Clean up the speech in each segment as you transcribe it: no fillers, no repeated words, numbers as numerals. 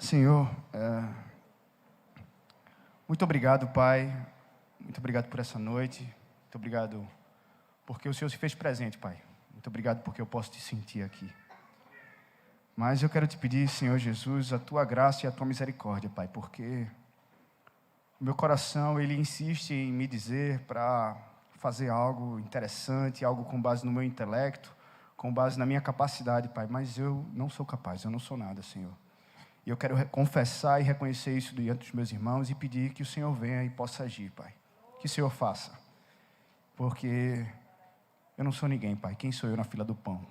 Senhor, muito obrigado, Pai. Muito obrigado por essa noite. Muito obrigado porque o Senhor se fez presente, Pai. Muito obrigado porque eu posso te sentir aqui. Mas eu quero te pedir, Senhor Jesus, a Tua graça e a Tua misericórdia, Pai, porque o meu coração, ele insiste em me dizer para fazer algo interessante, algo com base no meu intelecto, com base na minha capacidade, Pai, mas eu não sou capaz, eu não sou nada, Senhor. E eu quero confessar e reconhecer isso diante dos meus irmãos e pedir que o Senhor venha e possa agir, Pai. Que o Senhor faça. Porque eu não sou ninguém, Pai. Quem sou eu na fila do pão?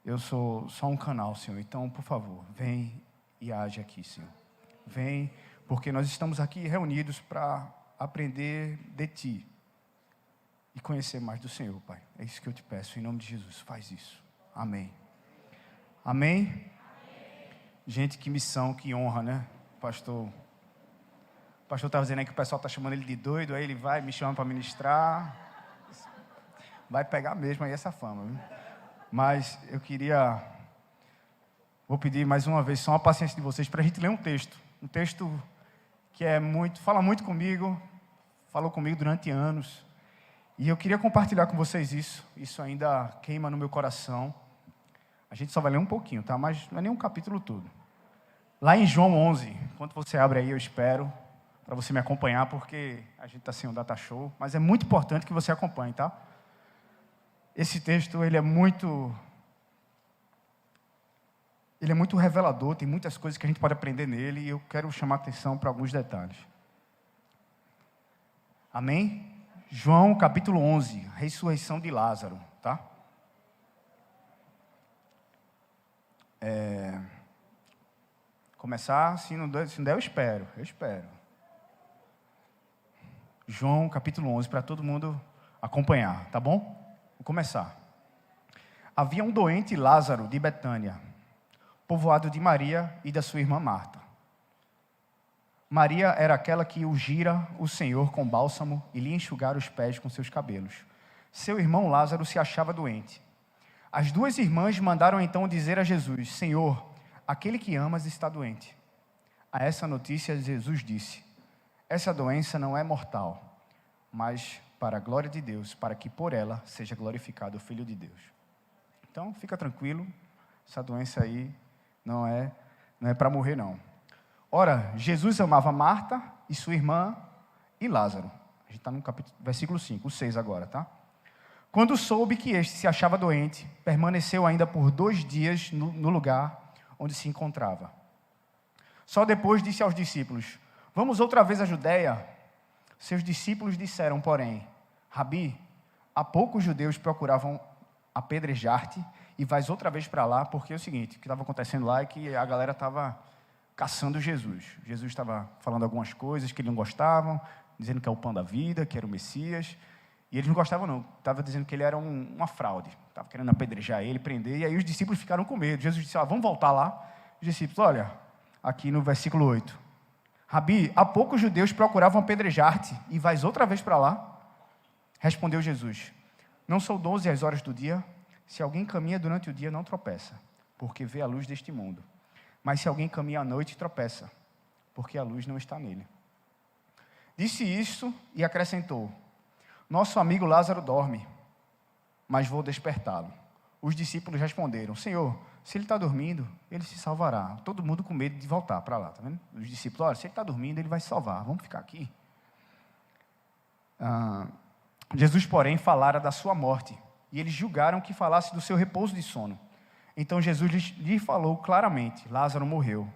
Eu sou só um canal, Senhor. Então, por favor, vem e age aqui, Senhor. Vem, porque nós estamos aqui reunidos para aprender de Ti e conhecer mais do Senhor, Pai. É isso que eu te peço, em nome de Jesus. Faz isso. Amém. Amém? Gente, que missão, que honra, né? O pastor estava dizendo aí que o pessoal está chamando ele de doido, aí ele vai, me chama para ministrar. Vai pegar mesmo aí essa fama, viu? Mas eu vou pedir mais uma vez só a paciência de vocês para a gente ler um texto que fala muito comigo, falou comigo durante anos, e eu queria compartilhar com vocês isso ainda queima no meu coração. A gente só vai ler um pouquinho, tá? Mas não é nem um capítulo todo. Lá em João 11, enquanto você abre aí, eu espero, para você me acompanhar, porque a gente está sem um data show, mas é muito importante que você acompanhe, tá? Esse texto, ele é muito revelador, tem muitas coisas que a gente pode aprender nele, e eu quero chamar a atenção para alguns detalhes. Amém? João capítulo 11, ressurreição de Lázaro, tá? Começar, se não der, eu espero. João capítulo 11, para todo mundo acompanhar, tá bom? Vou começar. Havia um doente, Lázaro, de Betânia, povoado de Maria e da sua irmã Marta. Maria era aquela que ungira o Senhor com bálsamo e lhe enxugara os pés com seus cabelos. Seu irmão Lázaro se achava doente. As duas irmãs mandaram então dizer a Jesus: Senhor, aquele que amas está doente. A essa notícia Jesus disse: essa doença não é mortal, mas para a glória de Deus, para que por ela seja glorificado o Filho de Deus. Então, fica tranquilo, essa doença aí não é para morrer não. Ora, Jesus amava Marta e sua irmã e Lázaro. A gente está no versículo 5, o 6 agora, tá? Quando soube que este se achava doente, permaneceu ainda por 2 dias no lugar onde se encontrava. Só depois disse aos discípulos: vamos outra vez à Judeia? Seus discípulos disseram, porém: Rabi, há pouco os judeus procuravam apedrejar-te e vais outra vez para lá, porque é o seguinte, o que estava acontecendo lá é que a galera estava caçando Jesus. Jesus estava falando algumas coisas que eles não gostavam, dizendo que é o pão da vida, que era o Messias. E eles não gostavam não, estava dizendo que ele era uma fraude, estava querendo apedrejar ele, prender, e aí os discípulos ficaram com medo. Jesus disse: vamos voltar lá. Os discípulos, olha, aqui no versículo 8, Rabi, há pouco os judeus procuravam apedrejar-te, e vais outra vez para lá? Respondeu Jesus: não são 12 as horas do dia? Se alguém caminha durante o dia, não tropeça, porque vê a luz deste mundo. Mas se alguém caminha à noite, tropeça, porque a luz não está nele. Disse isso e acrescentou: nosso amigo Lázaro dorme, mas vou despertá-lo. Os discípulos responderam: Senhor, se ele está dormindo, ele se salvará. Todo mundo com medo de voltar para lá, tá vendo? Os discípulos: olha, se ele está dormindo, ele vai se salvar, vamos ficar aqui. Jesus, porém, falara da sua morte, e eles julgaram que falasse do seu repouso de sono. Então Jesus lhe falou claramente: Lázaro morreu.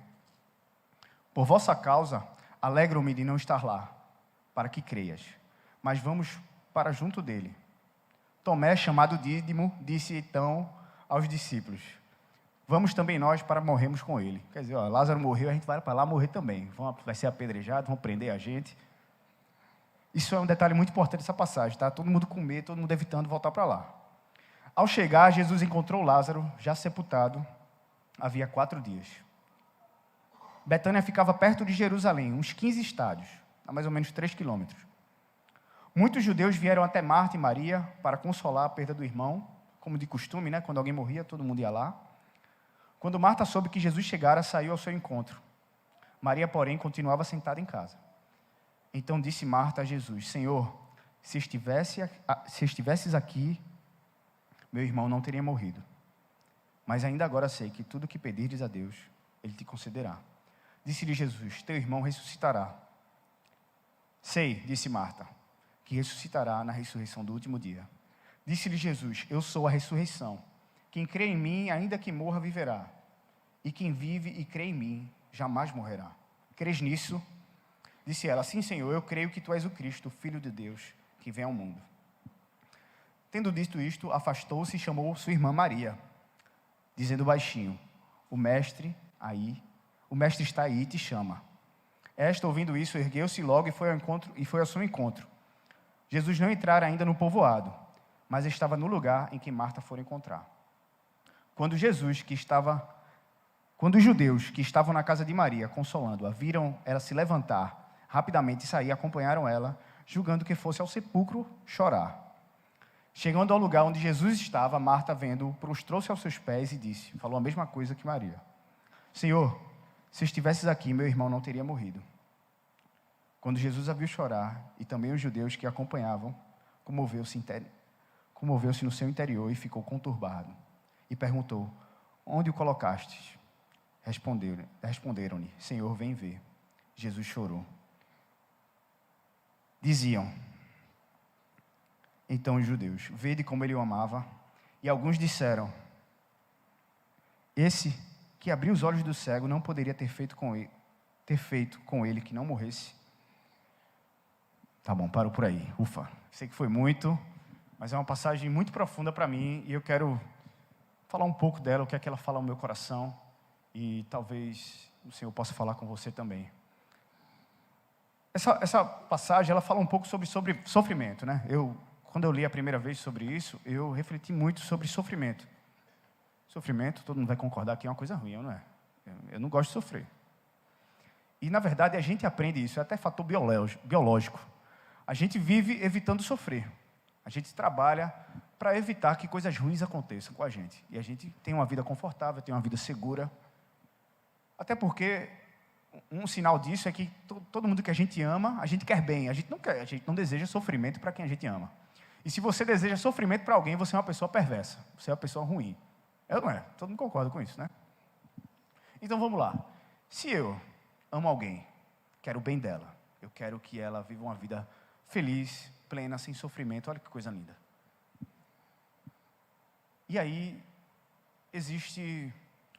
Por vossa causa, alegro-me de não estar lá, para que creias. Mas vamos para junto dele. Tomé, chamado Dídimo, disse então aos discípulos: vamos também nós para morrermos com ele. Quer dizer, Lázaro morreu, a gente vai para lá morrer também. Vai ser apedrejado, vão prender a gente. Isso é um detalhe muito importante dessa passagem, tá? Todo mundo com medo, todo mundo evitando voltar para lá. Ao chegar, Jesus encontrou Lázaro, já sepultado, havia 4 dias. Betânia ficava perto de Jerusalém, uns 15 estádios, a mais ou menos 3 quilômetros. Muitos judeus vieram até Marta e Maria para consolar a perda do irmão, como de costume, né? Quando alguém morria, todo mundo ia lá. Quando Marta soube que Jesus chegara, saiu ao seu encontro. Maria, porém, continuava sentada em casa. Então disse Marta a Jesus: Senhor, se estivesses aqui, meu irmão não teria morrido. Mas ainda agora sei que tudo o que pedires a Deus, Ele te concederá. Disse-lhe Jesus: Teu irmão ressuscitará. Sei, disse Marta, que ressuscitará na ressurreição do último dia. Disse-lhe Jesus: Eu sou a ressurreição. Quem crê em mim, ainda que morra, viverá. E quem vive e crê em mim, jamais morrerá. Crês nisso? Disse ela: Sim, Senhor, eu creio que tu és o Cristo, o Filho de Deus, que vem ao mundo. Tendo dito isto, afastou-se e chamou sua irmã Maria, dizendo baixinho: O mestre está aí e te chama. Esta, ouvindo isso, ergueu-se logo e foi ao seu encontro. Jesus não entrara ainda no povoado, mas estava no lugar em que Marta fora encontrar. Quando os judeus que estavam na casa de Maria, consolando-a, viram ela se levantar, rapidamente sair, acompanharam ela, julgando que fosse ao sepulcro chorar. Chegando ao lugar onde Jesus estava, Marta, vendo-o, prostrou-se aos seus pés e disse, falou a mesma coisa que Maria: Senhor, se estivesses aqui, meu irmão não teria morrido. Quando Jesus a viu chorar, e também os judeus que a acompanhavam, comoveu-se no seu interior e ficou conturbado. E perguntou: Onde o colocastes? Responderam-lhe: Senhor, vem ver. Jesus chorou. Diziam então os judeus: Vede como ele o amava. E alguns disseram: Esse que abriu os olhos do cego não poderia ter feito com ele que não morresse? Tá bom, parou por aí. Ufa, sei que foi muito, mas é uma passagem muito profunda para mim e eu quero falar um pouco dela, o que é que ela fala ao meu coração, e talvez o Senhor possa falar com você também. Essa passagem, ela fala um pouco sobre sofrimento, né? Quando eu li a primeira vez sobre isso, eu refleti muito sobre sofrimento. Sofrimento, todo mundo vai concordar que é uma coisa ruim, não é? Eu não gosto de sofrer. E, na verdade, a gente aprende isso, é até fator biológico. A gente vive evitando sofrer. A gente trabalha para evitar que coisas ruins aconteçam com a gente. E a gente tem uma vida confortável, tem uma vida segura. Até porque um sinal disso é que todo mundo que a gente ama, a gente quer bem. A gente não deseja sofrimento para quem a gente ama. E se você deseja sofrimento para alguém, você é uma pessoa perversa. Você é uma pessoa ruim. Não é? Todo mundo concorda com isso, né? Então vamos lá. Se eu amo alguém, quero o bem dela, eu quero que ela viva uma vida feliz, plena, sem sofrimento. Olha que coisa linda. E aí, existe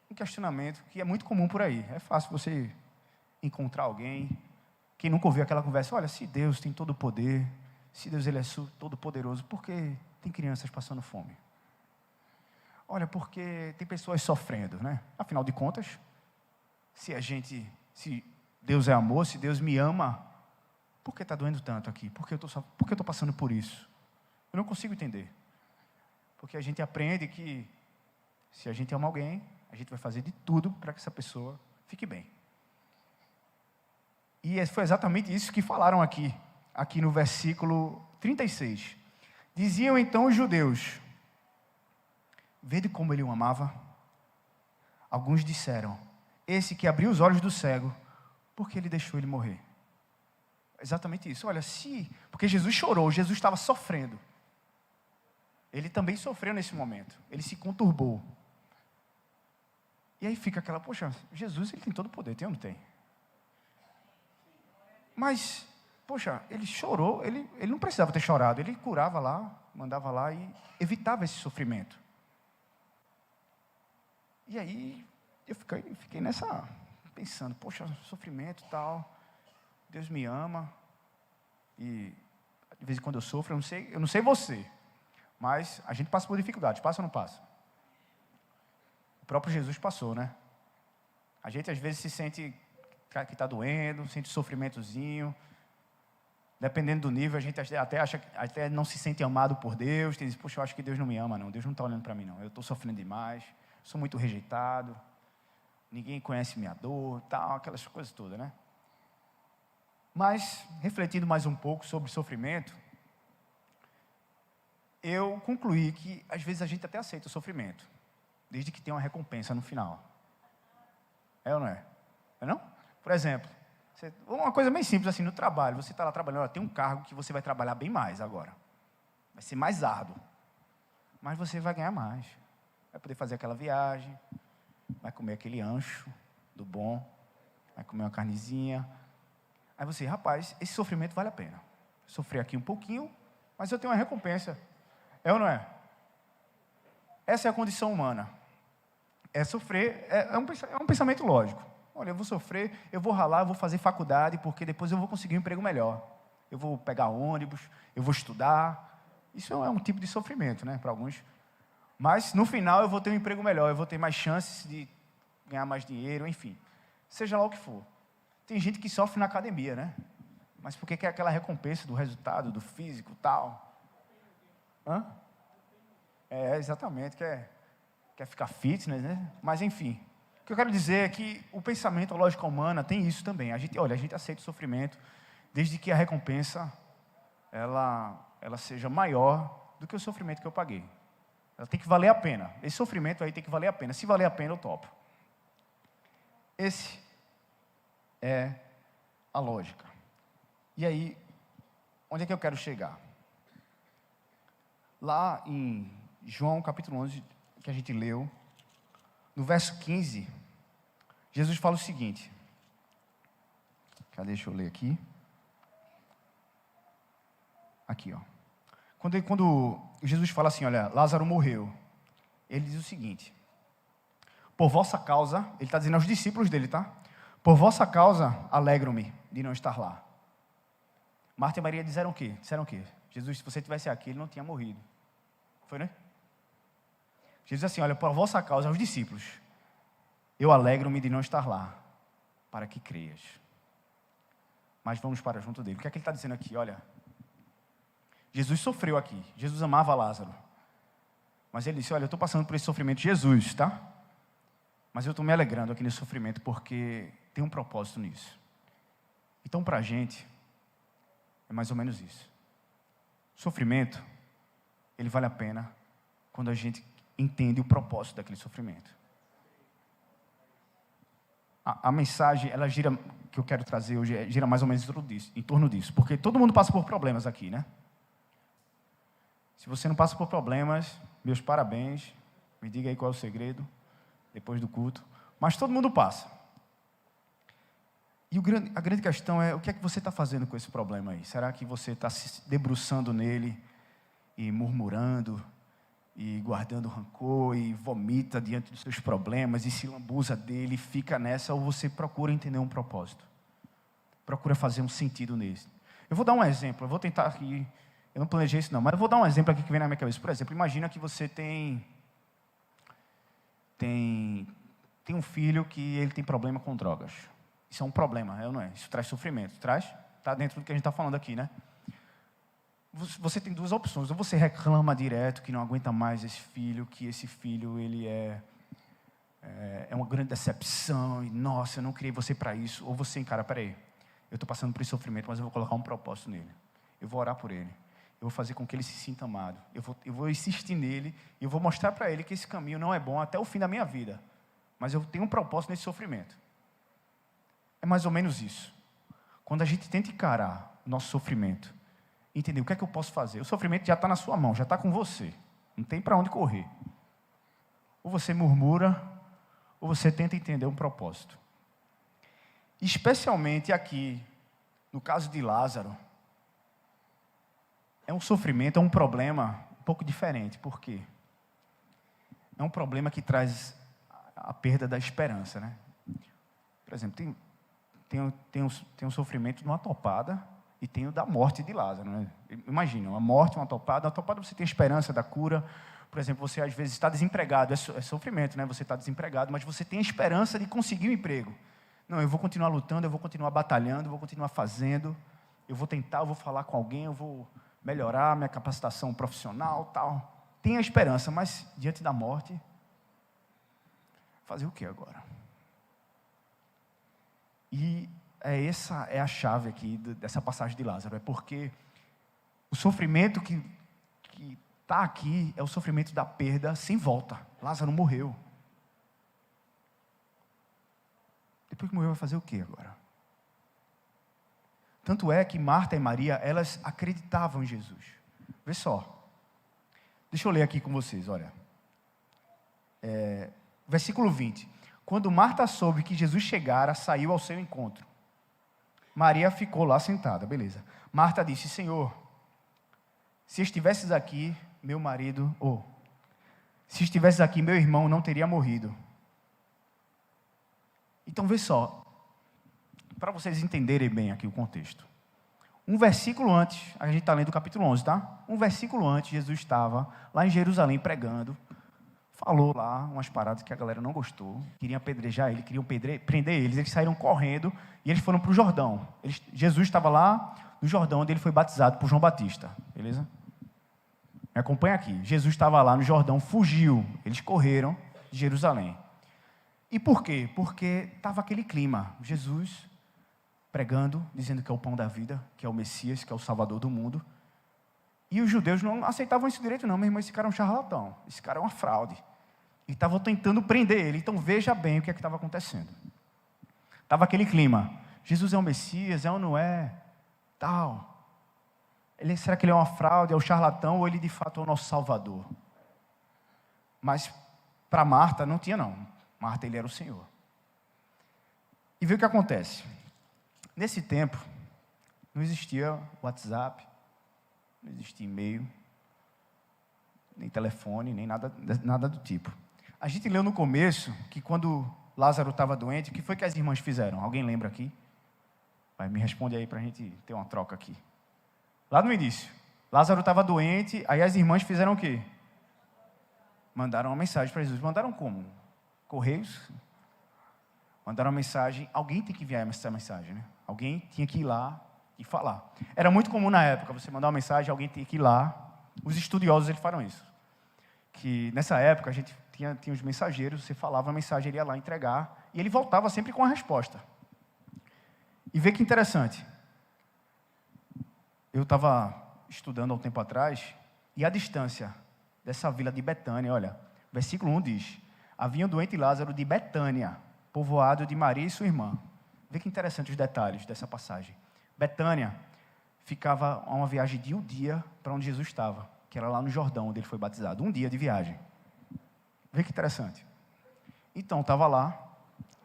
um questionamento que é muito comum por aí. É fácil você encontrar alguém, quem nunca ouviu aquela conversa: olha, se Deus tem todo o poder, se Deus ele é todo poderoso, por que tem crianças passando fome? Olha, porque tem pessoas sofrendo, né? Afinal de contas, se Deus é amor, se Deus me ama, por que está doendo tanto aqui? Por que eu estou passando por isso? Eu não consigo entender. Porque a gente aprende que se a gente ama alguém, a gente vai fazer de tudo para que essa pessoa fique bem. E foi exatamente isso que falaram aqui no versículo 36. Diziam então os judeus: Vede como ele o amava. Alguns disseram: Esse que abriu os olhos do cego, por que ele deixou ele morrer? Exatamente isso. Olha, porque Jesus chorou, Jesus estava sofrendo. Ele também sofreu nesse momento. Ele se conturbou. E aí fica aquela: poxa, Jesus ele tem todo o poder, tem ou não tem? Mas, poxa, ele chorou, ele não precisava ter chorado. Ele curava lá, mandava lá e evitava esse sofrimento. E aí eu fiquei nessa, pensando: poxa, sofrimento e tal, Deus me ama, e de vez em quando eu sofro, eu não sei você, mas a gente passa por dificuldades, passa ou não passa? O próprio Jesus passou, né? A gente às vezes se sente que está doendo, sente sofrimentozinho, dependendo do nível, a gente até não se sente amado por Deus, diz: poxa, eu acho que Deus não me ama não, Deus não está olhando para mim não, eu estou sofrendo demais, sou muito rejeitado, ninguém conhece minha dor, tal, aquelas coisas todas, né? Mas, refletindo mais um pouco sobre sofrimento, eu concluí que, às vezes, a gente até aceita o sofrimento, desde que tenha uma recompensa no final. É ou não é? É não? Por exemplo, uma coisa bem simples assim, no trabalho, você está lá trabalhando, tem um cargo que você vai trabalhar bem mais agora. Vai ser mais árduo. Mas você vai ganhar mais. Vai poder fazer aquela viagem, vai comer aquele ancho do bom, vai comer uma carnezinha. Aí você, rapaz, esse sofrimento vale a pena. Sofrer aqui um pouquinho, mas eu tenho uma recompensa. É ou não é? Essa é a condição humana. É sofrer, é um pensamento lógico. Olha, eu vou sofrer, eu vou ralar, eu vou fazer faculdade, porque depois eu vou conseguir um emprego melhor. Eu vou pegar ônibus, eu vou estudar. Isso é um tipo de sofrimento, né, para alguns. Mas, no final, eu vou ter um emprego melhor, eu vou ter mais chances de ganhar mais dinheiro, enfim. Seja lá o que for. Tem gente que sofre na academia, né? Mas porque quer aquela recompensa do resultado, do físico e tal. Hã? Exatamente, quer ficar fitness, né? Mas, enfim. O que eu quero dizer é que o pensamento, a lógica humana tem isso também. A gente aceita o sofrimento desde que a recompensa ela seja maior do que o sofrimento que eu paguei. Ela tem que valer a pena. Esse sofrimento aí tem que valer a pena. Se valer a pena, eu topo. Esse é a lógica. E aí, onde é que eu quero chegar? Lá em João capítulo 11, que a gente leu, no verso 15, Jesus fala o seguinte. Deixa eu ler aqui. Aqui, ó. Quando Jesus fala assim, olha, Lázaro morreu, ele diz o seguinte: por vossa causa, ele está dizendo aos discípulos dele, tá? Por vossa causa, alegro-me de não estar lá. Marta e Maria disseram o quê? Disseram o quê? Jesus, se você estivesse aqui, ele não tinha morrido. Foi, né? Jesus diz assim, olha, por vossa causa, aos discípulos, eu alegro-me de não estar lá, para que creias. Mas vamos para junto dele. O que é que ele está dizendo aqui? Olha, Jesus sofreu aqui. Jesus amava Lázaro. Mas ele disse, olha, eu estou passando por esse sofrimento. Jesus, tá? Mas eu estou me alegrando aqui nesse sofrimento porque tem um propósito nisso. Então, para a gente, é mais ou menos isso. O sofrimento, ele vale a pena quando a gente entende o propósito daquele sofrimento. A mensagem, ela gira, que eu quero trazer hoje, gira mais ou menos em torno disso. Porque todo mundo passa por problemas aqui, né? Se você não passa por problemas, meus parabéns. Me diga aí qual é o segredo, depois do culto. Mas todo mundo passa. E a grande questão é, o que é que você está fazendo com esse problema aí? Será que você está se debruçando nele e murmurando, e guardando rancor, e vomita diante dos seus problemas, e se lambuza dele, e fica nessa, ou você procura entender um propósito? Procura fazer um sentido nesse. Eu vou dar um exemplo, eu vou tentar aqui... Eu não planejei isso não, mas eu vou dar um exemplo aqui que vem na minha cabeça. Por exemplo, imagina que você tem um filho que ele tem problema com drogas. Isso é um problema, é ou não é? Isso traz sofrimento, traz? Está dentro do que a gente está falando aqui, né? Você tem duas opções. Ou você reclama direto que não aguenta mais esse filho, que esse filho ele é uma grande decepção, e nossa, eu não criei você para isso. Ou você encara, peraí, eu estou passando por esse sofrimento, mas eu vou colocar um propósito nele. Eu vou orar por ele. Eu vou fazer com que ele se sinta amado. Eu vou insistir nele e eu vou mostrar para ele que esse caminho não é bom até o fim da minha vida. Mas eu tenho um propósito nesse sofrimento. É mais ou menos isso. Quando a gente tenta encarar o nosso sofrimento, entender o que é que eu posso fazer. O sofrimento já está na sua mão, já está com você. Não tem para onde correr. Ou você murmura, ou você tenta entender um propósito. Especialmente aqui, no caso de Lázaro, é um sofrimento, é um problema um pouco diferente. Por quê? É um problema que traz a perda da esperança, né? Por exemplo, tem um sofrimento de uma topada e tem o da morte de Lázaro, né? Imagina, uma morte, uma topada você tem esperança da cura. Por exemplo, você às vezes está desempregado, é sofrimento, né? Você está desempregado, mas você tem a esperança de conseguir um emprego. Não, eu vou continuar lutando, eu vou continuar batalhando, eu vou continuar fazendo, eu vou tentar, eu vou falar com alguém, eu vou melhorar minha capacitação profissional, tal. Tem a esperança, mas diante da morte, fazer o que agora? E essa é a chave aqui dessa passagem de Lázaro. É porque o sofrimento que está aqui é o sofrimento da perda sem volta. Lázaro morreu. depois que morreu vai fazer o quê agora? Tanto é que Marta e Maria, elas acreditavam em Jesus. Vê só. Deixa eu ler aqui com vocês, olha. Versículo 20. Quando Marta soube que Jesus chegara, saiu ao seu encontro. Maria ficou lá sentada, beleza. Marta disse, Senhor, se estivesses aqui, meu marido, se estivesses aqui, meu irmão não teria morrido. Então, vê só, para vocês entenderem bem aqui o contexto. Um versículo antes, a gente está lendo o capítulo 11, tá? Um versículo antes, Jesus estava lá em Jerusalém pregando, falou lá umas paradas que a galera não gostou, queriam apedrejar ele, queriam prender eles saíram correndo e eles foram para o Jordão. Jesus estava lá no Jordão, onde ele foi batizado por João Batista, beleza? Me acompanha aqui. Jesus estava lá no Jordão, fugiu, eles correram de Jerusalém. E por quê? Porque estava aquele clima, Jesus pregando, dizendo que é o pão da vida, que é o Messias, que é o Salvador do mundo. E os judeus não aceitavam isso direito, não. Meu irmão, esse cara é um charlatão, esse cara é uma fraude. E estavam tentando prender ele. Então veja bem o que é que estava acontecendo. Estava aquele clima. Jesus é o Messias, é ou não é? Tal. Será que ele é uma fraude, é um charlatão, ou ele de fato é o nosso Salvador? Mas para Marta não tinha não. Marta, ele era o Senhor. E vê o que acontece. Nesse tempo, não existia WhatsApp, não existia e-mail, nem telefone, nem nada do tipo. A gente leu no começo que quando Lázaro estava doente, o que foi que as irmãs fizeram? Alguém lembra aqui? Vai, me responde aí para a gente ter uma troca aqui. Lá no início, Lázaro estava doente, aí as irmãs fizeram o quê? Mandaram uma mensagem para Jesus. Mandaram como? Correios? Mandaram uma mensagem. Alguém tem que enviar essa mensagem, né? Alguém tinha que ir lá e falar. Era muito comum na época, você mandar uma mensagem, alguém tinha que ir lá. Os estudiosos, eles falam isso. Que nessa época, a gente tinha os mensageiros, você falava a mensagem, ele ia lá entregar, e ele voltava sempre com a resposta. E vê que interessante. Eu estava estudando há um tempo atrás, e a distância dessa vila de Betânia, olha, versículo 1 diz, havia um doente Lázaro de Betânia, povoado de Maria e sua irmã. Vê que interessante os detalhes dessa passagem. Betânia ficava a uma viagem de um dia para onde Jesus estava, que era lá no Jordão, onde ele foi batizado. Um dia de viagem. Vê que interessante. Então, estava lá,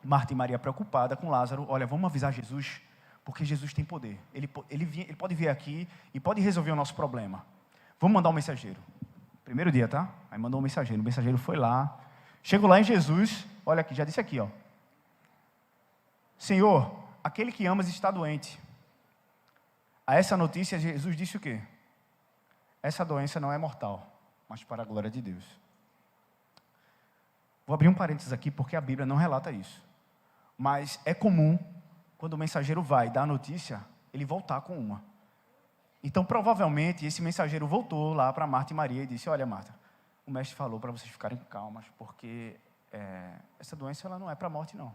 Marta e Maria preocupada com Lázaro. Olha, vamos avisar Jesus, porque Jesus tem poder. Ele pode vir aqui e pode resolver o nosso problema. Vamos mandar um mensageiro. Primeiro dia, tá? Aí mandou um mensageiro. O mensageiro foi lá. Chegou lá em Jesus. Olha aqui, já disse aqui, ó. Senhor, aquele que amas está doente. A essa notícia, Jesus disse o quê? Essa doença não é mortal, mas para a glória de Deus. Vou abrir um parênteses aqui, porque a Bíblia não relata isso. Mas é comum, quando o mensageiro vai dar a notícia, ele voltar com uma. Então, provavelmente, esse mensageiro voltou lá para Marta e Maria e disse, olha, Marta, o mestre falou para vocês ficarem calmas, porque essa doença ela não é para a morte, não.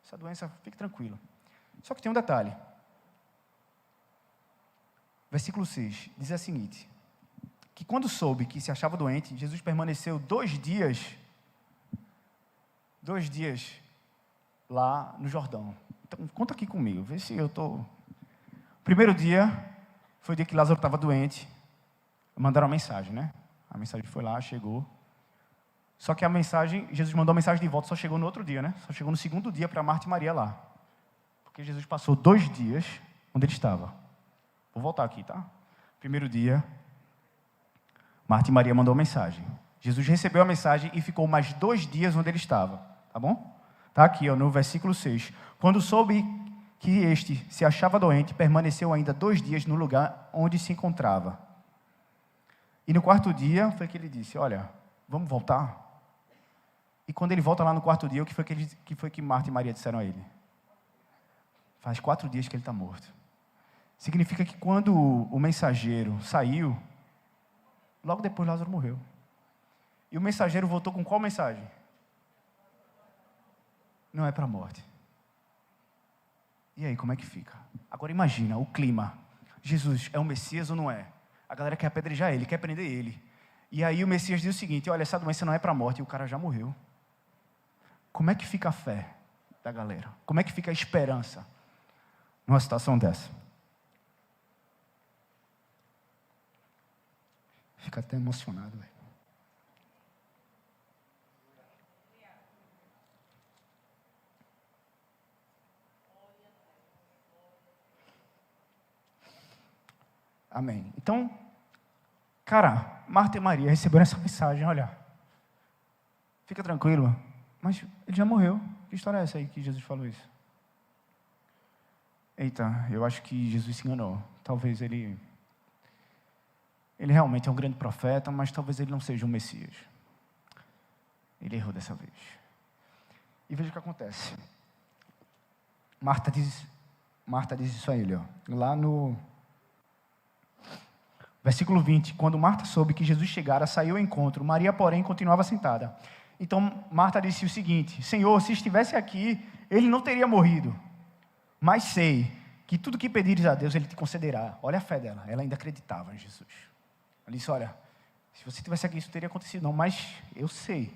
Essa doença, fique tranquilo. Só que tem um detalhe. Versículo 6, diz o seguinte, que quando soube que se achava doente, Jesus permaneceu 2 dias lá no Jordão. Então, conta aqui comigo, vê se eu estou... Primeiro dia, foi o dia que Lázaro estava doente, mandaram uma mensagem, né? A mensagem foi lá, chegou. Só que a mensagem, Jesus mandou a mensagem de volta, só chegou no outro dia, né? Só chegou no segundo dia para Marta e Maria lá. Porque Jesus passou 2 dias onde ele estava. Vou voltar aqui, tá? Primeiro dia, Marta e Maria mandou a mensagem. Jesus recebeu a mensagem e ficou mais 2 dias onde ele estava. Tá bom? Tá aqui, ó, no versículo 6. Quando soube que este se achava doente, permaneceu ainda 2 dias no lugar onde se encontrava. E no 4º dia, foi que ele disse, olha, vamos voltar? E quando ele volta lá no 4º dia, o que foi que Marta e Maria disseram a ele? Faz 4 dias que ele está morto. Significa que quando o mensageiro saiu, logo depois Lázaro morreu. E o mensageiro voltou com qual mensagem? Não é para a morte. E aí, como é que fica? Agora imagina o clima. Jesus é o Messias ou não é? A galera quer apedrejar ele, quer prender ele. E aí o Messias diz o seguinte, olha, essa doença não é para a morte, e o cara já morreu. Como é que fica a fé? da galera? Como é que fica a esperança numa situação dessa? Fica até emocionado, velho. Amém. Então, cara, Marta e Maria receberam essa mensagem, olha, fica tranquilo, mas ele já morreu. Que história é essa aí que Jesus falou isso? Eita, eu acho que Jesus se enganou. Talvez ele realmente é um grande profeta, mas talvez ele não seja um Messias. Ele errou dessa vez. E veja o que acontece. Marta diz isso a ele, ó, lá no versículo 20, quando Marta soube que Jesus chegara, saiu ao encontro. Maria, porém, continuava sentada. Então, Marta disse o seguinte: Senhor, se estivesse aqui, ele não teria morrido. Mas sei que tudo que pedires a Deus, Ele te concederá. Olha a fé dela, ela ainda acreditava em Jesus. Ela disse, olha, se você estivesse aqui, isso teria acontecido. Não, mas eu sei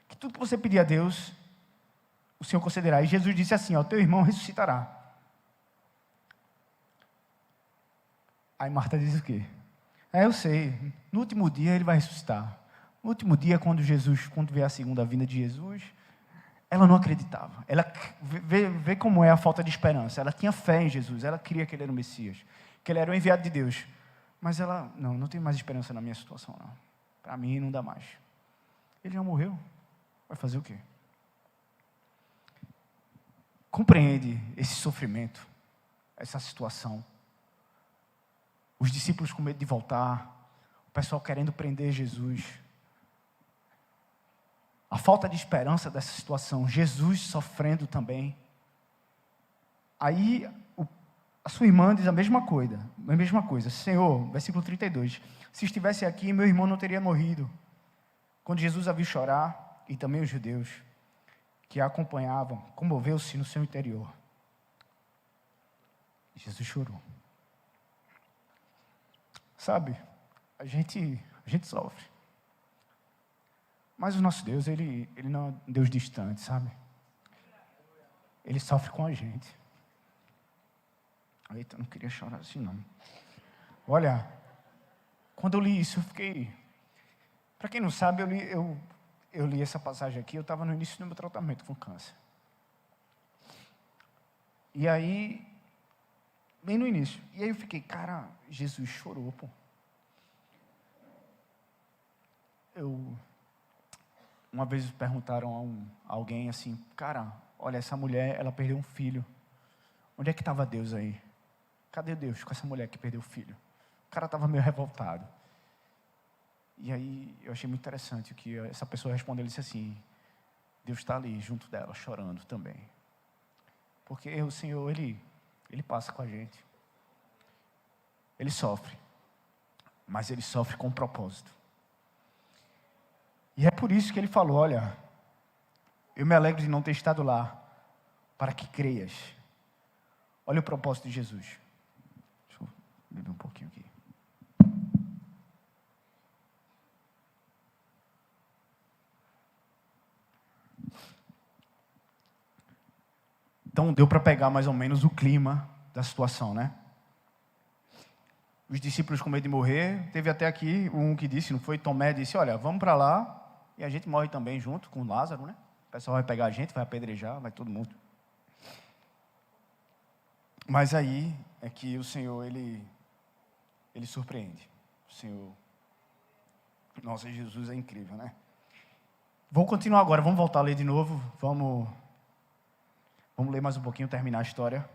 que tudo que você pedir a Deus, o Senhor concederá. E Jesus disse assim, ó, teu irmão ressuscitará. Aí Marta diz o quê? Eu sei, no último dia ele vai ressuscitar. No último dia, quando vier a segunda vinda de Jesus, ela não acreditava. Ela vê como é a falta de esperança. Ela tinha fé em Jesus, ela cria que ele era o Messias, que ele era o enviado de Deus. Mas ela, não tem mais esperança na minha situação, não. Para mim não dá mais. Ele já morreu, vai fazer o quê? Compreende esse sofrimento, essa situação. Os discípulos com medo de voltar, o pessoal querendo prender Jesus. A falta de esperança dessa situação, Jesus sofrendo também. Aí a sua irmã diz a mesma coisa. Senhor, versículo 32, se estivesse aqui, meu irmão não teria morrido. Quando Jesus a viu chorar, e também os judeus que a acompanhavam, comoveu-se no seu interior. Jesus chorou. Sabe, a gente sofre. Mas o nosso Deus, ele não é um Deus distante, sabe? Ele sofre com a gente. Eita, eu não queria chorar assim, não. Olha, quando eu li isso, eu fiquei... Para quem não sabe, eu li essa passagem aqui, eu estava no início do meu tratamento com câncer. E aí, bem no início. E aí eu fiquei, cara, Jesus chorou, pô. Uma vez perguntaram a alguém assim, cara, olha, essa mulher, ela perdeu um filho. Onde é que estava Deus aí? Cadê Deus com essa mulher que perdeu o filho? O cara estava meio revoltado. E aí eu achei muito interessante o que essa pessoa respondeu. Ele disse assim, Deus está ali junto dela, chorando também. Porque o Senhor, Ele passa com a gente. Ele sofre. Mas Ele sofre com propósito. E é por isso que Ele falou, olha, eu me alegro de não ter estado lá, para que creias. Olha o propósito de Jesus. Deixa eu beber um pouquinho aqui. Então deu para pegar mais ou menos o clima da situação, né? Os discípulos com medo de morrer, teve até aqui um que disse, não foi? Tomé disse, olha, vamos para lá e a gente morre também junto com Lázaro, né? O pessoal vai pegar a gente, vai apedrejar, vai todo mundo. Mas aí é que o Senhor, Ele surpreende. O Senhor, nossa, Jesus é incrível, né? Vou continuar agora, vamos voltar a ler de novo, vamos ler mais um pouquinho, terminar a história.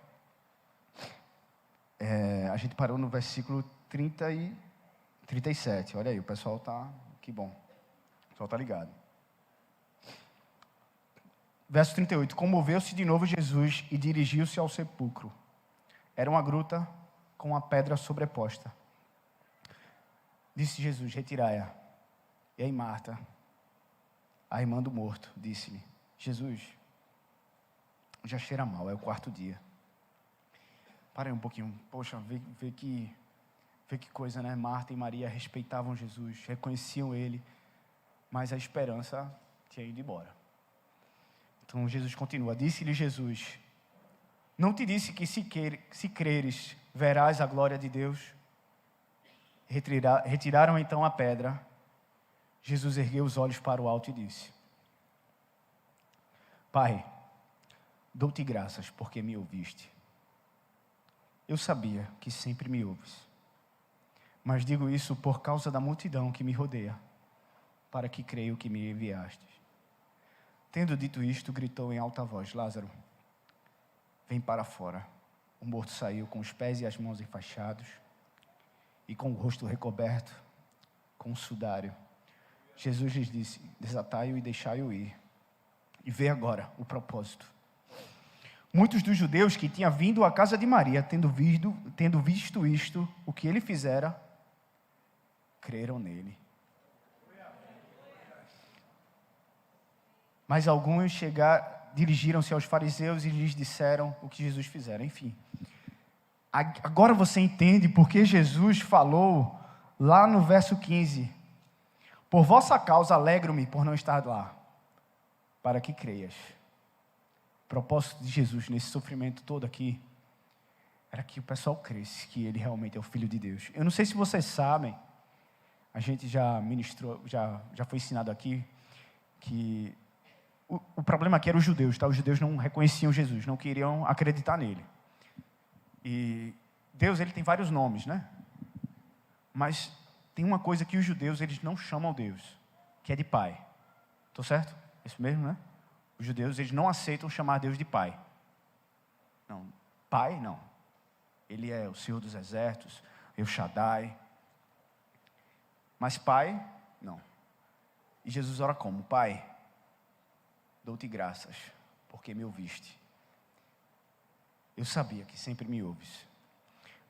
A gente parou no versículo 30 e 37, olha aí, o pessoal tá, que bom, o pessoal tá ligado. Verso 38, comoveu-se de novo Jesus e dirigiu-se ao sepulcro. Era uma gruta com uma pedra sobreposta. Disse Jesus, retirai-a. E aí Marta, a irmã do morto, disse-lhe, Jesus, já cheira mal, é o 4º dia. Parei um pouquinho, poxa, vê que coisa, né? Marta e Maria respeitavam Jesus, reconheciam Ele, mas a esperança tinha ido embora. Então Jesus continua, disse-lhe Jesus, não te disse que se creres, verás a glória de Deus? Retiraram então a pedra. Jesus ergueu os olhos para o alto e disse, Pai, dou-te graças porque me ouviste. Eu sabia que sempre me ouves, mas digo isso por causa da multidão que me rodeia, para que creio que me enviastes. Tendo dito isto, gritou em alta voz, Lázaro, vem para fora. O morto saiu com os pés e as mãos enfaixados, e com o rosto recoberto com um sudário. Jesus lhes disse, desatai-o e deixai-o ir. E vê agora o propósito. Muitos dos judeus que tinham vindo à casa de Maria, tendo visto isto, o que ele fizera, creram nele. Mas alguns dirigiram-se aos fariseus e lhes disseram o que Jesus fizera. Enfim, agora você entende porque Jesus falou lá no verso 15, por vossa causa alegro-me por não estar lá, para que creias. O propósito de Jesus nesse sofrimento todo aqui era que o pessoal cresce que ele realmente é o Filho de Deus. Eu não sei se vocês sabem, a gente já ministrou, já foi ensinado aqui, que o problema aqui era os judeus, tá? Os judeus não reconheciam Jesus, não queriam acreditar nele. E Deus, ele tem vários nomes, né? Mas tem uma coisa que os judeus, eles não chamam Deus, que é de Pai. Estou certo? Isso mesmo, né? Os judeus, eles não aceitam chamar Deus de Pai. Não, Pai, não. Ele é o Senhor dos Exércitos, El Shaddai. Mas Pai, não. E Jesus ora como? Pai, dou-te graças, porque me ouviste. Eu sabia que sempre me ouves.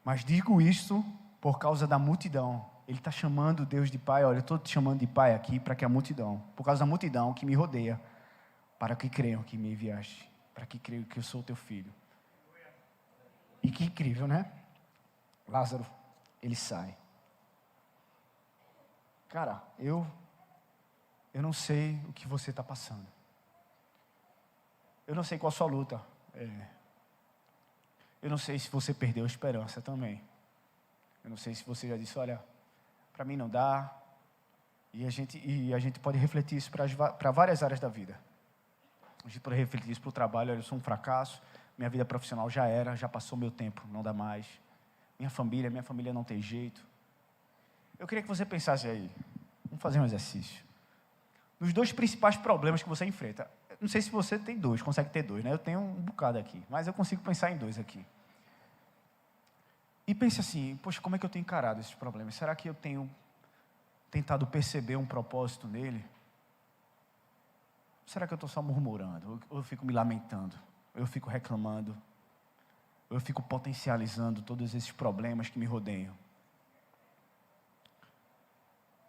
Mas digo isto por causa da multidão. Ele está chamando Deus de Pai. Olha, eu estou te chamando de Pai aqui para que a multidão, por causa da multidão que me rodeia, para que creiam que me enviaste, para que creiam que eu sou teu filho. E que incrível, né? Lázaro, ele sai. Cara, eu não sei o que você está passando. Eu não sei qual a sua luta. Eu não sei se você perdeu a esperança também. Eu não sei se você já disse, olha, para mim não dá. E a gente pode refletir isso para várias áreas da vida. A gente pode refletir isso para o trabalho, olha, eu sou um fracasso, minha vida profissional já passou meu tempo, não dá mais. Minha família não tem jeito. Eu queria que você pensasse aí, vamos fazer um exercício. Nos dois principais problemas que você enfrenta. Não sei se você tem dois, consegue ter dois, né? Eu tenho um bocado aqui, mas eu consigo pensar em dois aqui. E pense assim, poxa, como é que eu tenho encarado esses problemas? Será que eu tenho tentado perceber um propósito nele? Será que eu estou só murmurando? Ou eu fico me lamentando? Ou eu fico reclamando? Ou eu fico potencializando todos esses problemas que me rodeiam?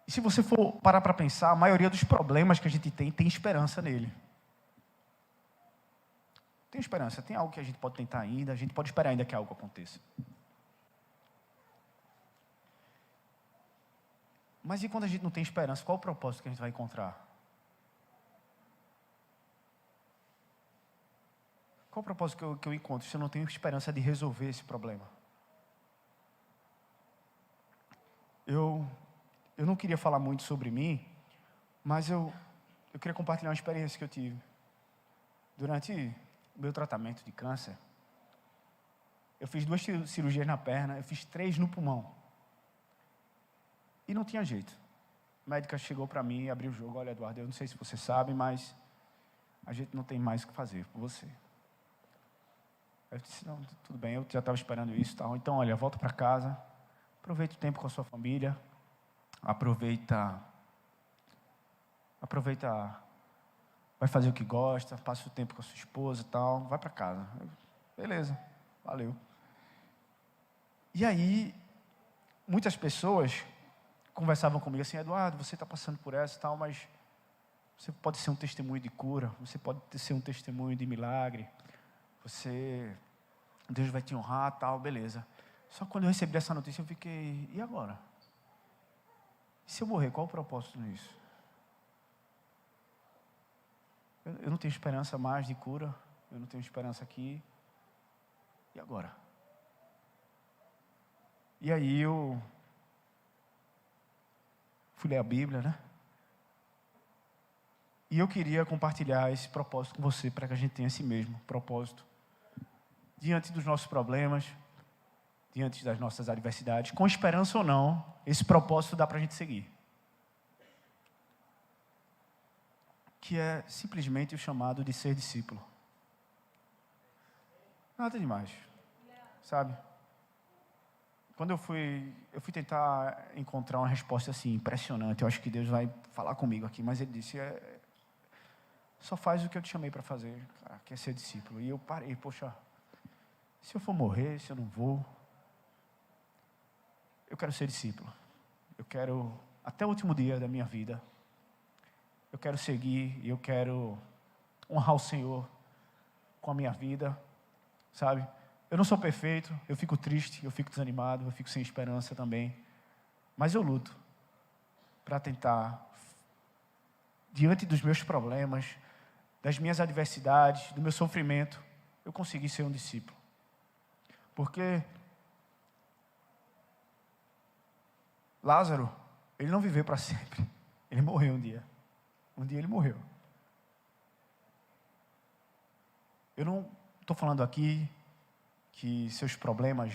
E se você for parar para pensar, a maioria dos problemas que a gente tem esperança nele. Tem esperança, tem algo que a gente pode tentar ainda, a gente pode esperar ainda que algo aconteça. Mas e quando a gente não tem esperança, qual o propósito que a gente vai encontrar? Qual o propósito que eu encontro se eu não tenho esperança de resolver esse problema? Eu não queria falar muito sobre mim, mas eu queria compartilhar uma experiência que eu tive. Durante o meu tratamento de câncer, eu fiz 2 cirurgias na perna, eu fiz 3 no pulmão. E não tinha jeito. A médica chegou para mim e abriu o jogo. Olha, Eduardo, eu não sei se você sabe, mas a gente não tem mais o que fazer por você. Eu disse, não, tudo bem, eu já estava esperando isso. Tal. Então, olha, volta para casa, aproveita o tempo com a sua família, aproveita, vai fazer o que gosta, passa o tempo com a sua esposa e tal, vai para casa. Beleza, valeu. E aí, muitas pessoas conversavam comigo assim, Eduardo, você está passando por essa e tal, mas você pode ser um testemunho de cura, você pode ser um testemunho de milagre, Deus vai te honrar, tal, beleza. Só que quando eu recebi essa notícia, eu fiquei, e agora? E se eu morrer, qual o propósito nisso? Eu não tenho esperança mais de cura, eu não tenho esperança aqui. E agora? E aí eu fui ler a Bíblia, né? E eu queria compartilhar esse propósito com você, para que a gente tenha esse mesmo propósito. Diante dos nossos problemas, diante das nossas adversidades, com esperança ou não, esse propósito dá para a gente seguir. Que é simplesmente o chamado de ser discípulo. Nada demais, sabe? Quando eu fui tentar encontrar uma resposta assim, impressionante, eu acho que Deus vai falar comigo aqui, mas Ele disse, só faz o que eu te chamei para fazer, cara, que é ser discípulo. E eu parei, poxa, se eu for morrer, se eu não vou, eu quero ser discípulo. Eu quero, até o último dia da minha vida, eu quero seguir e eu quero honrar o Senhor com a minha vida, sabe? Eu não sou perfeito, eu fico triste, eu fico desanimado, eu fico sem esperança também. Mas eu luto para tentar, diante dos meus problemas, das minhas adversidades, do meu sofrimento, eu conseguir ser um discípulo. Porque Lázaro, ele não viveu para sempre. Ele morreu um dia. Um dia ele morreu. Eu não estou falando aqui que seus problemas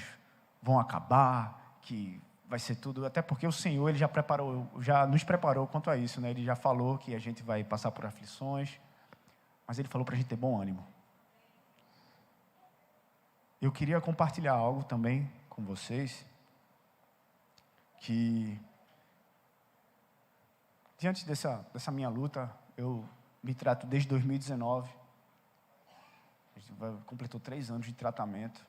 vão acabar, que vai ser tudo, até porque o Senhor ele já nos preparou quanto a isso, né? Ele já falou que a gente vai passar por aflições, mas Ele falou para a gente ter bom ânimo. Eu queria compartilhar algo também com vocês, que diante dessa minha luta, eu me trato desde 2019, completou 3 anos de tratamento.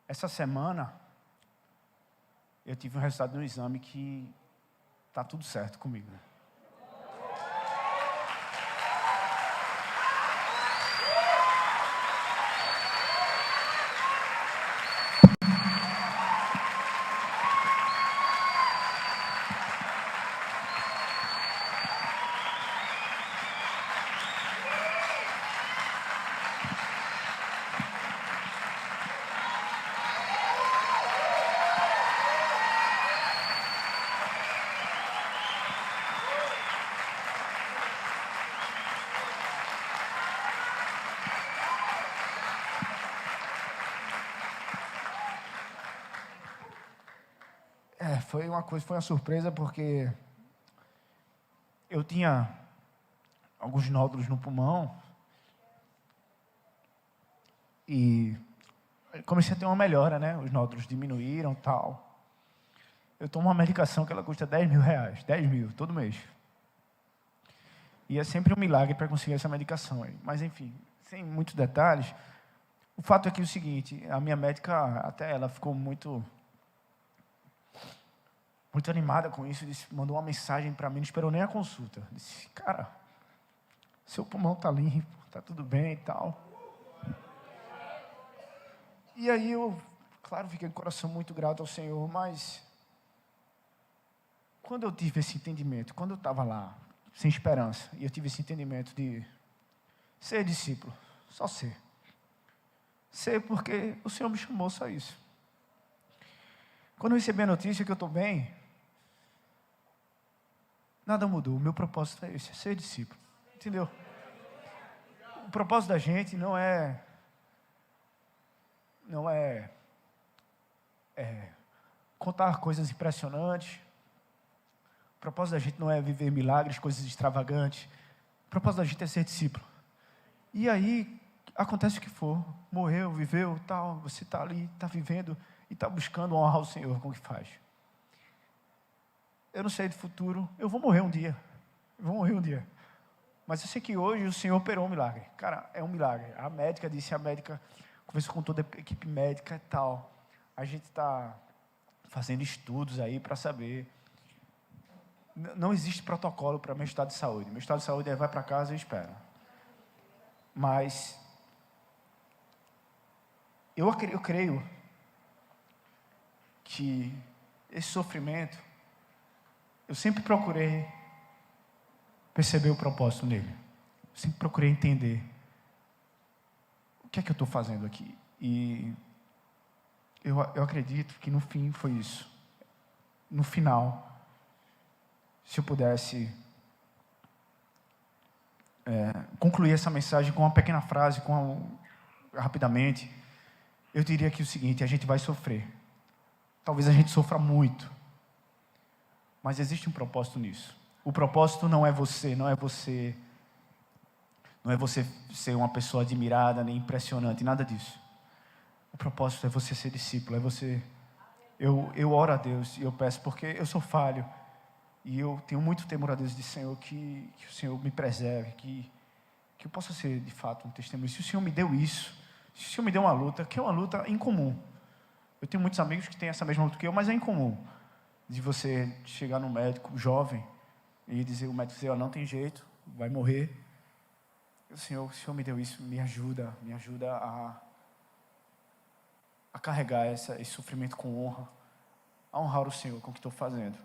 Essa semana, eu tive um resultado de um exame que está tudo certo comigo. Foi uma surpresa, porque eu tinha alguns nódulos no pulmão e comecei a ter uma melhora, né? Os nódulos diminuíram e tal. Eu tomo uma medicação que ela custa R$10.000, 10 mil, todo mês. E é sempre um milagre para conseguir essa medicação aí. Mas enfim, sem muitos detalhes, o fato é que é o seguinte, a minha médica, até ela ficou muito animada com isso, mandou uma mensagem para mim, não esperou nem a consulta. Disse, cara, seu pulmão está limpo, está tudo bem e tal. E aí eu, claro, fiquei com o coração muito grato ao Senhor, mas quando eu tive esse entendimento, quando eu estava lá, sem esperança, e eu tive esse entendimento de ser discípulo, só ser. Ser porque o Senhor me chamou, só isso. Quando eu recebi a notícia que eu estou bem, nada mudou. O meu propósito é esse, é ser discípulo. Entendeu? O propósito da gente não é contar coisas impressionantes. O propósito da gente não é viver milagres, coisas extravagantes. O propósito da gente é ser discípulo. E aí, acontece o que for. Morreu, viveu, tal. Você está ali, está vivendo e está buscando honrar o Senhor com o que faz. Eu não sei do futuro, eu vou morrer um dia. Mas eu sei que hoje o Senhor operou um milagre. Cara, é um milagre. A médica conversou com toda a equipe médica e tal. A gente está fazendo estudos aí para saber. Não existe protocolo para meu estado de saúde. Meu estado de saúde é vai para casa e espera. Mas eu creio que esse sofrimento, eu sempre procurei perceber o propósito nele. Eu sempre procurei entender o que é que eu estou fazendo aqui. E eu acredito que no fim foi isso. No final, se eu pudesse concluir essa mensagem com uma pequena frase, rapidamente, eu diria que o seguinte: a gente vai sofrer. Talvez a gente sofra muito, mas existe um propósito nisso. O propósito não é você ser uma pessoa admirada, nem impressionante, nada disso. O propósito é você ser discípulo, é você... Eu oro a Deus e eu peço, porque eu sou falho, e eu tenho muito temor a Deus de Senhor, que o Senhor me preserve, que eu possa ser de fato um testemunho. Se o Senhor me deu isso, se o Senhor me deu uma luta, que é uma luta incomum. Eu tenho muitos amigos que têm essa mesma luta que eu, mas é incomum. De você chegar no médico jovem e dizer, o médico dizer, não tem jeito, vai morrer. O Senhor me deu isso, me ajuda a carregar esse sofrimento com honra, a honrar o Senhor com o que estou fazendo.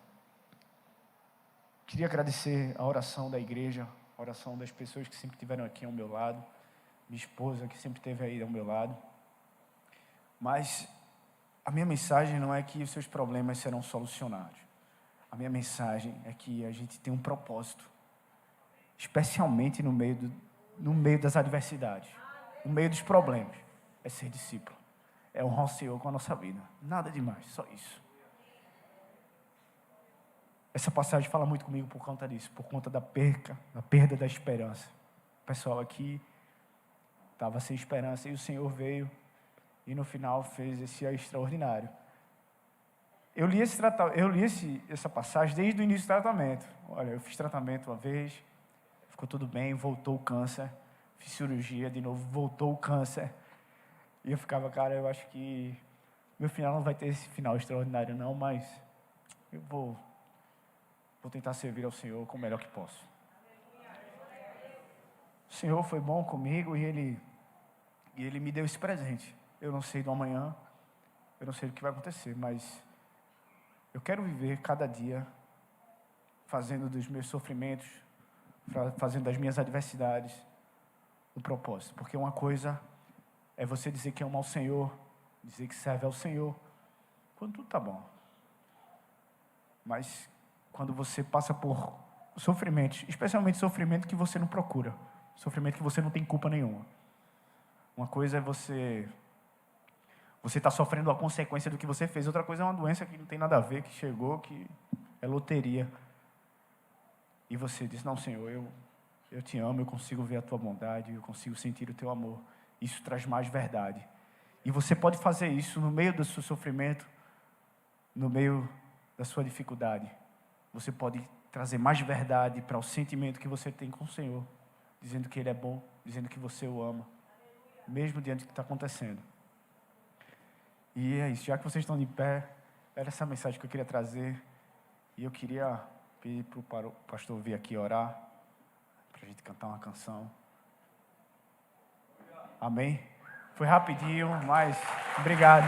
Queria agradecer a oração da igreja, a oração das pessoas que sempre estiveram aqui ao meu lado, minha esposa que sempre esteve aí ao meu lado. Mas a minha mensagem não é que os seus problemas serão solucionados. A minha mensagem é que a gente tem um propósito, especialmente no meio das adversidades, no meio dos problemas, é ser discípulo, é honrar o Senhor com a nossa vida, nada demais, só isso. Essa passagem fala muito comigo por conta disso, por conta da perda da esperança. O pessoal aqui estava sem esperança e o Senhor veio e no final fez esse extraordinário. Eu li essa passagem desde o início do tratamento. Olha, eu fiz tratamento uma vez, ficou tudo bem, voltou o câncer. Fiz cirurgia de novo, voltou o câncer. E eu ficava, cara, eu acho que meu final não vai ter esse final extraordinário não, mas eu vou tentar servir ao Senhor com o melhor que posso. O Senhor foi bom comigo e Ele me deu esse presente. Eu não sei do amanhã, eu não sei do que vai acontecer, mas eu quero viver cada dia fazendo dos meus sofrimentos, fazendo das minhas adversidades o propósito. Porque uma coisa é você dizer que ama ao Senhor, dizer que serve ao Senhor, quando tudo está bom. Mas quando você passa por sofrimentos, especialmente sofrimento que você não procura, sofrimento que você não tem culpa nenhuma. Uma coisa é você está sofrendo a consequência do que você fez, outra coisa é uma doença que não tem nada a ver, que chegou, que é loteria. E você diz, não, Senhor, eu te amo, eu consigo ver a tua bondade, eu consigo sentir o teu amor. Isso traz mais verdade. E você pode fazer isso no meio do seu sofrimento, no meio da sua dificuldade. Você pode trazer mais verdade para o sentimento que você tem com o Senhor, dizendo que Ele é bom, dizendo que você o ama, mesmo diante do que está acontecendo. E é isso, já que vocês estão de pé, era essa mensagem que eu queria trazer. E eu queria pedir para o pastor vir aqui orar, para a gente cantar uma canção. Amém? Foi rapidinho, mas obrigado.